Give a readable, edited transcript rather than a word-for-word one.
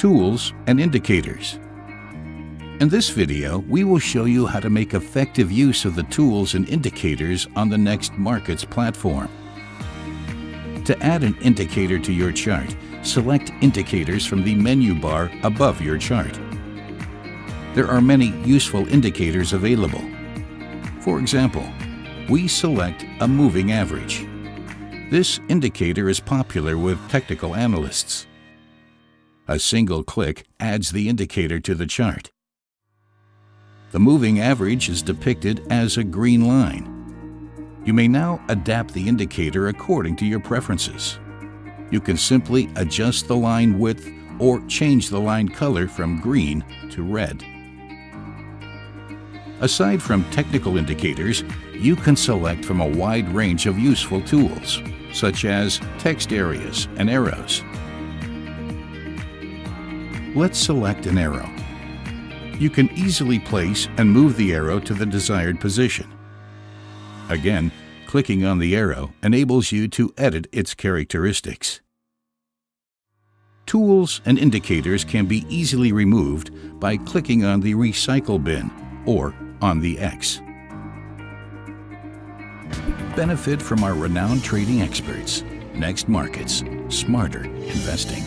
Tools and indicators. In this video, we will show you how to make effective use of the tools and indicators on the nextmarkets platform. To add an indicator to your chart, select Indicators from the menu bar above your chart. There are many useful indicators available. For example, we select a moving average. This indicator is popular with technical analysts. A single click adds the indicator to the chart. The moving average is depicted as a green line. You may now adapt the indicator according to your preferences. You can simply adjust the line width or change the line color from green to red. Aside from technical indicators, you can select from a wide range of useful tools, such as text areas and arrows. Let's select an arrow. You can easily place and move the arrow to the desired position. Again, clicking on the arrow enables you to edit its characteristics. Tools and indicators can be easily removed by clicking on the Recycle bin or on the X. Benefit from our renowned trading experts. nextmarkets, smarter investing.